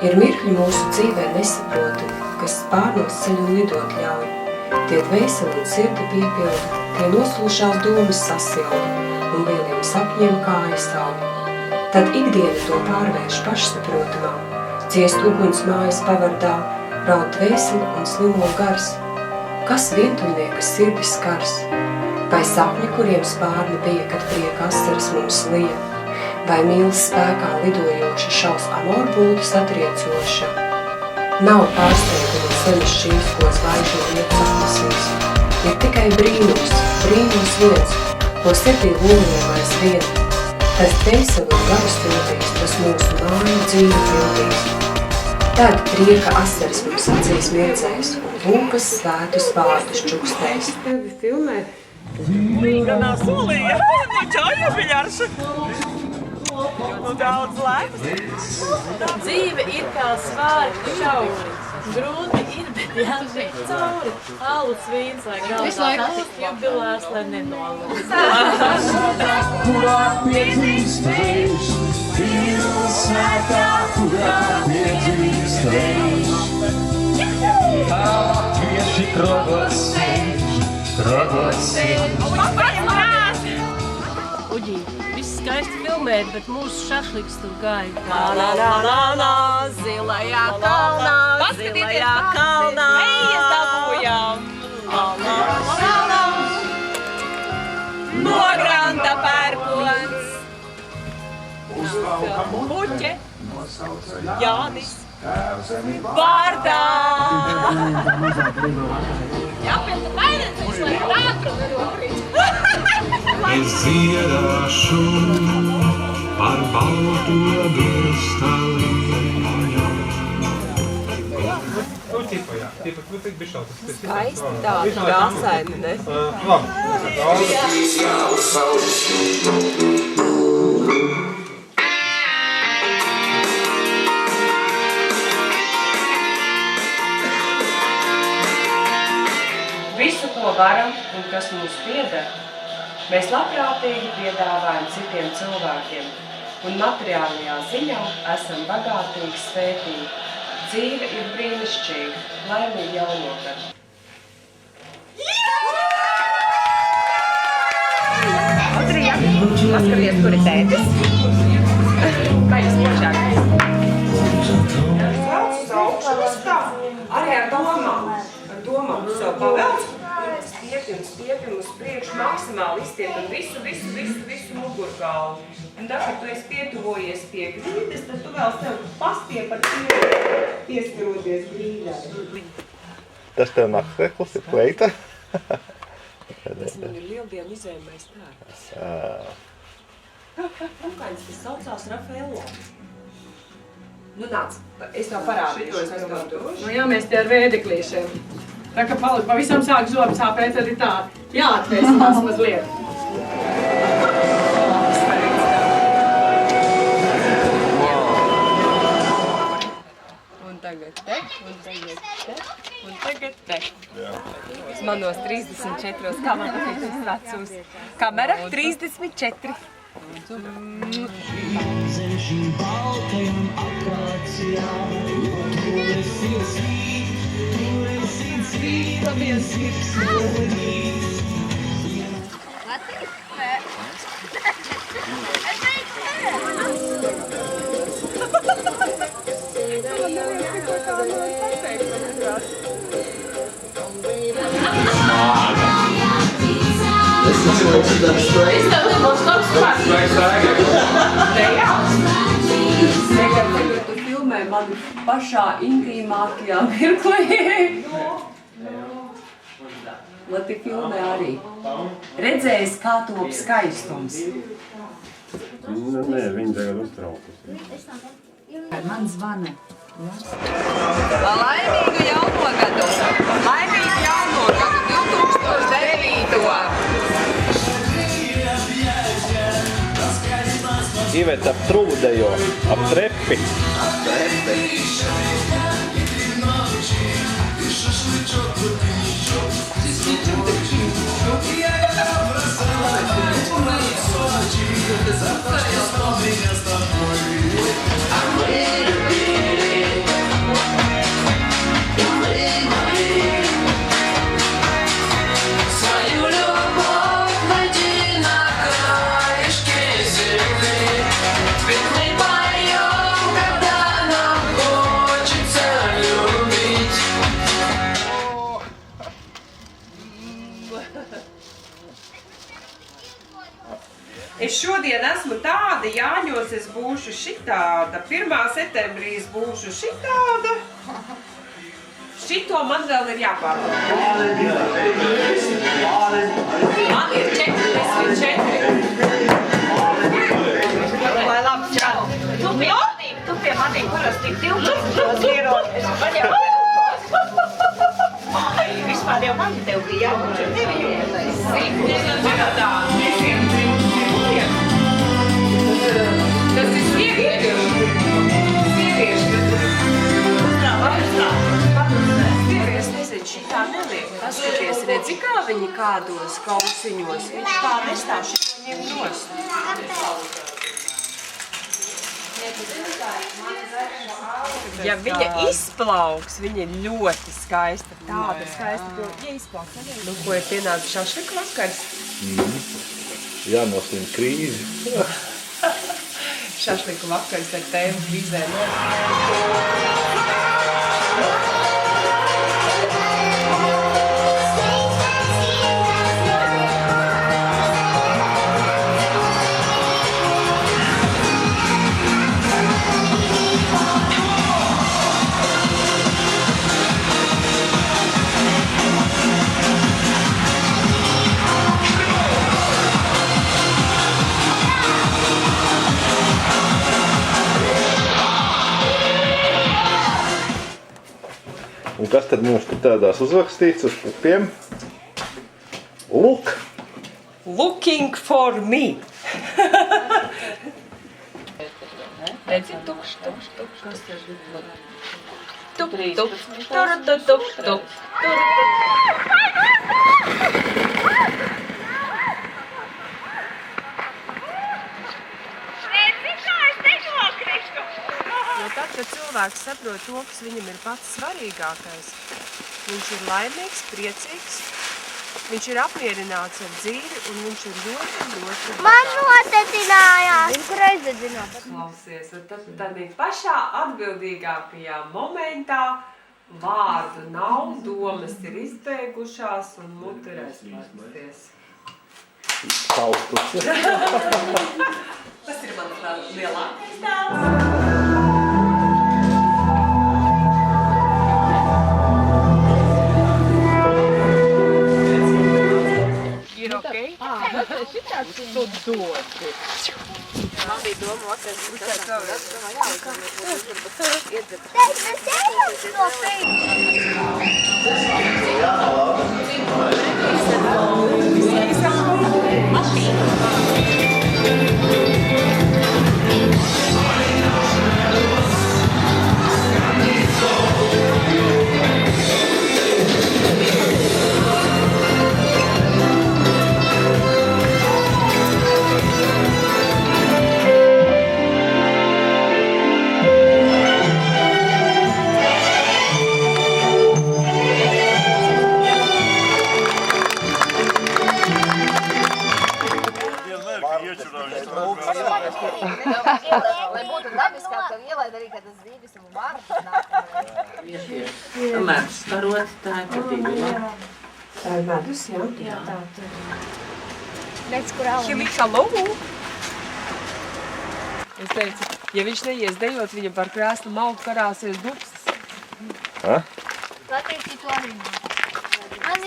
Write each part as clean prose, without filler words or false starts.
Ir mirkļi mūsu dzīvē nesaprotami, kas spārnos ceļu lidot ļauj. Tie dvēseli un sirdi piepilda, tie noslūšās domas sasilda un lieliem sapņiem kājas auga. Tad ikdiena to pārvērš pašsaprotamā, ciest uguns mājas pavardā, raud dvēseli un slimo gars. Kas vientuļnieka sirdi skars? Vai sapņi, kuriem spārni bija, kad prieka asaras mums lija? Vai mīlas spēkā lidojoša šaus amorbūtu satriecoša? Nav pārsteiguma ceļš šīs, ko zvaigžņu vietas atlasīs. Ir tikai brīnums viens, ko sirdī lūliem aizvien. Tas dvēseli un garu stildīs, tas mūsu māju dzīvi pildīs. Tad prieka asaras mums acīs mirdzēs un lūpas svētus vārdus čukstēs. Tevi filmē? Ganā solīja, no čauja biļarša. Nu daudz lēmas. Dzīve ir kā svārki šauri. Grūti ir, bet jāžiet cauri. Alus vīns vai galdā tas jubilārs, lai nenolūst. Kurā piedzīstēš, pilsētā, kurā piedzīstēš. Latvieši krogos sēž. Uģī, viss skaisti filmēt, bet mūsu šašliks tur gāja. La, zilajā kalnā, zilajā kalnā. Ejas dabūjām. La. No granta pērkons. Puķe. Jānis. Vārdā. Jāpēc vairens, viņš lai tātru. Es dziedāšu par balto kristaliņu. Nu, tipa, jā. Tipa, tu tik bišķi tas. Skaisti tādi krāsaini, ne? Visu, ko varam un kas mums pieder, mēs labprātīgi piedāvājam citiem cilvēkiem un materiālajā ziņā esam bagātīgi svētīgi. Dzīve ir brīnišķīga, laimīgi jaunogad. Audrija, paskaties, kur ir tētis. Kā jūs spožāk? Sauc uz augšu, arī ar domām. Ar domām sev pavelc. Stiepjam uz priekšu, maksimāli izstiepjam visu mugurkaulu. Un tad, kad tu esi pietuvojies pie grīdas, tad tu vēl sev pastiep ar pieskaroties grīdai. Tas tev naktsreklis ir kleita? Tas man ir lieldienu izējumais tērps. Kukains, tas saucās Rafaelo. Nu nāc, es tev parādīšu, kas tev došu. Nu jā, mēs te ar vēdeklīšiem. Tā kā pavisam sāk zobu sāpēt, tad ir tā jāatvēstinās mazliet. Un tagad te, un tagad te. Manos 34. Kamera 34. Zem šīm baltajām akācijām, jo tu esi svīt, tavies ir slodīs. Tagad tu filmē mani pašā intīmākajā mirklī. Lai tu filmē arī. Redzējis, kā top skaistums. Nē, viņi tagad uztraukas. Man zvana. Laimīgu jauno gadu! Laimīgu jauno gadu! 2009. Ivet ap trūdejo, ap trepi. šodien esmu tāda, Jāņos es būšu šitāda, 1. septembrī es būšu šitāda. Šito man vēl ir jāpārdod. Man ir 44. Lai labi, čau. Tu pie manī, kuros tik 12 ierodas. Man jau vispār jau man tev bija jābūt. Tevi jau tas ir sieviešu. Es nezinu, šitā neliek. Paskaties, redzi, kā viņi kādos kausiņos. Viņš tā nestāv šito ņem nost. Ja viņa izplauks, viņa ir ļoti skaista. Tāda skaista, ka ja izplauks. Nu, ko ir pienācis šašliku vakars? Jānoslīm krīzi. Šašliku vakars ar tēvu krīzē. Un kas tad mums tur tādās uzrakstīts uz pupiem? Look! Looking for me. Redzi, tukš. Kas tas ir? Tup. Jo tad, kad cilvēks saprot to, kas viņam ir pats svarīgākais, viņš ir laimīgs, priecīgs, viņš ir apmierināts ar dzīvi un viņš ir ļoti. Man nodedzinājās! Viņš reizdedzinās. Klausies, un tad tādā pašā atbildīgākajā momentā vārdu nav, domas ir izbeigušās un mute ir aizslēgties. Tautus. Tas ir mans lielākais dēls. Ir okei? Šitāds tu doti. Man bija doma vakar, ka tas savu Lai būtu dabiskāk, ka ielaid arī, ka tas zīvis un vārds nākamajā. Kamēr starot, tā ir patība. Tā ir medus, jā? Jā. Redz, kur alu. Hilika lovu. Es teicu, ja viņš neies dejot, viņa par krēslu mauku karāsies dupsas. Latvijas to arī nav. Man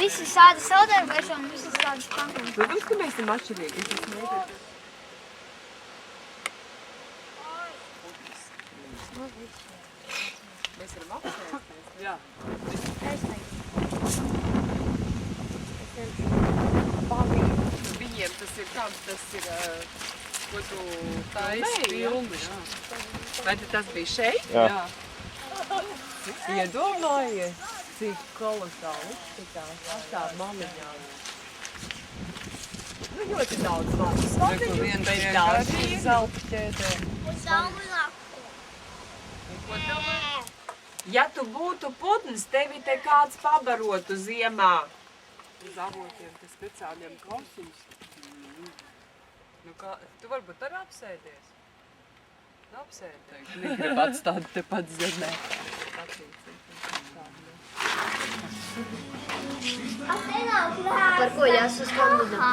visi sāda saudarbēšu un visi sāda pankumi. Protams, ka mēs esam atšķirīgi. Mēs varam apsēsties. Jā. Viņiem tas ir kāds, tas ir, ko tu taisi filmu. Vai tas bija šeit? Jā. Iedomājies, cik kolosāli izskatās tā maliņā. Nu, ļoti daudz mazas vārdiņu, bet daudz ir zelta ķēdē. Ja tu būtu putns, tevi te kāds pabarotu ziemā. Uz avotiem, te speciāliem kausiņus. Nu, kā, tu varbūt arī apsēdies. Apsēdies. Negrib atstāt te pat zemē. Par ko jāsas kombinā?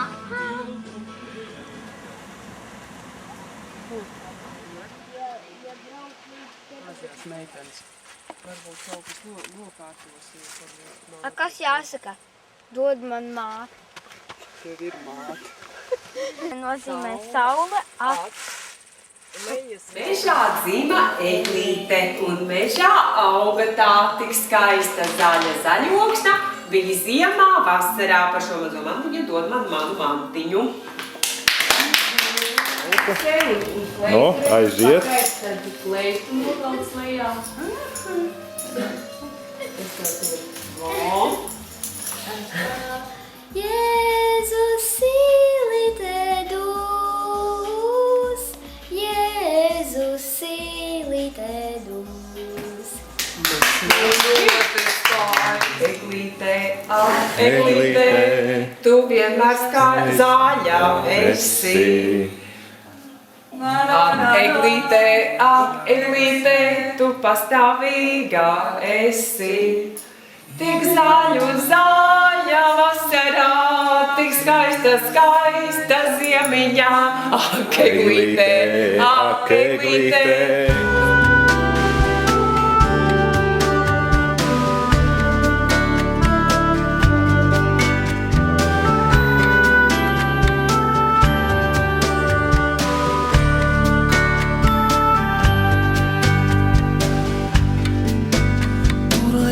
Mazās meitenes. Varbūt kaut kas nokārtosies. A, kas jāsaka? Dod man māti. Tev ir māte. Nozīmē saule, Mežā dzima eglīte, un mežā auga tā tik skaista zaļa zaļokšņa. Bija ziemā, vasarā, par šo mazo mantiņu dod man manu mantiņu. No, aiziet. Kleitu novelc lejā. Jēzus sīlīte dūs, Jēzus sīlīte dūs. Eglīte, ak, eglīte, tu vienmēr kā zaļa esi. Ak, eglīte, tu pastāvīga esi. Tik zaļu zaļa vasarā, tik skaista, skaista ziemiņā. Ak, eglīte, ak, eglīte.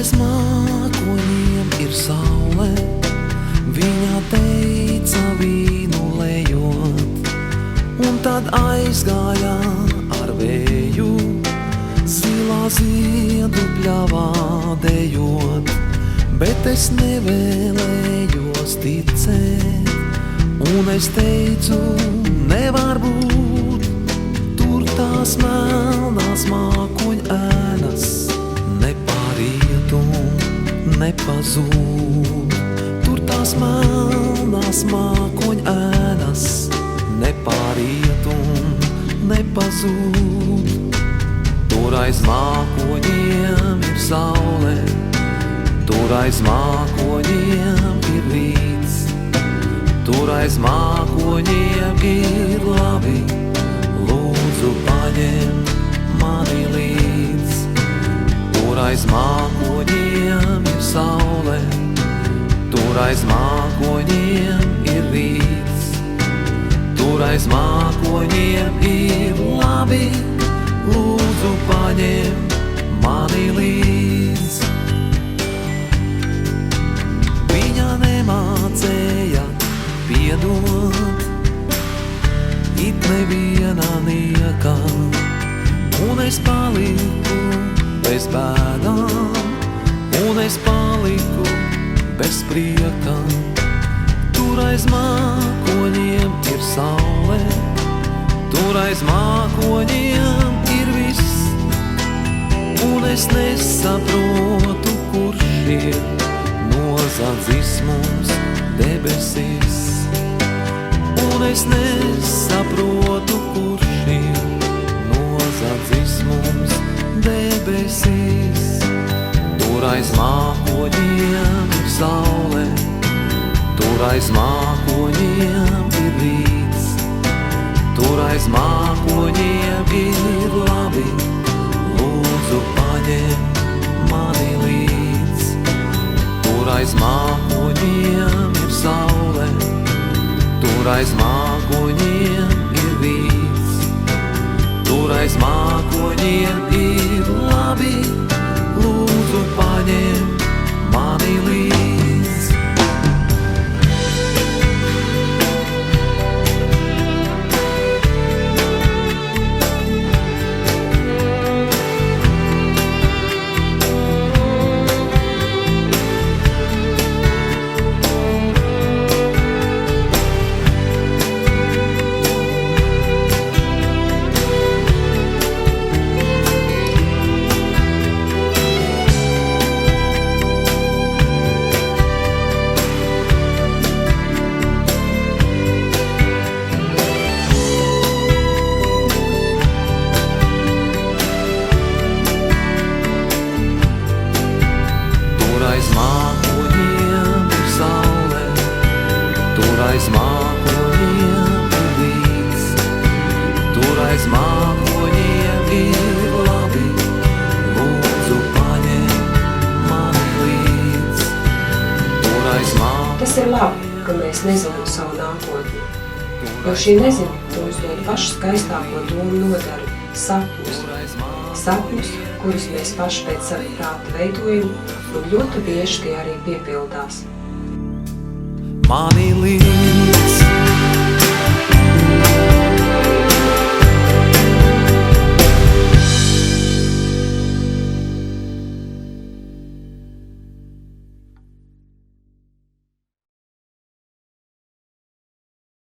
Mākoņiem ir saule, viņa teica vīnu lejot, un tad aizgāja ar vēju, zilā ziedu pļavā dejot, bet es nevēlējos ticēt, un es teicu, nevar būt, tur tās melnās mākoņu ēnas. Nepazūd, tur tās melnās mākoņu ēnas, nepāriet un nepazūd. Tur aiz mākoņiem ir saule, tur aiz mākoņiem ir rīts, tur aiz mākoņiem ir labi, lūdzu paņem mani līdz. Tur aiz mākoņiem ir saule, tur aiz mākoņiem ir rīts, tur aiz mākoņiem ir labi, lūdzu paņem mani līdz. Viņa nemācēja piedot, it neviena nieka, un es paliku bez bēdām, un es paliku bez prieka. Tur aiz mākoņiem ir saule, tur aiz mākoņiem ir viss, un es nesaprotu, kurš ir nozadzis mums debesis. Un es nesaprotu, kurš ir nozadzis mums debesis. Tur aiz mākoņiem ir saule, tur aiz mākoņiem ir rīts, tur aiz mākoņiem ir labi, lūdzu paņem mani līdz. Tur aiz mākoņiem ir saule, tur aiz mākoņiem ir rīts, tur aiz mākoņiem ir labi, lūdzu paņem mani līdz. mēs nezinām savu nākotni. Jo šī nezina mums dod pašu skaistāko domu nodaru – sapņus. Sapņus, kurus mēs paši pēc sava prāta veidojam, un ļoti bieži tie arī piepildās. Mani līdzi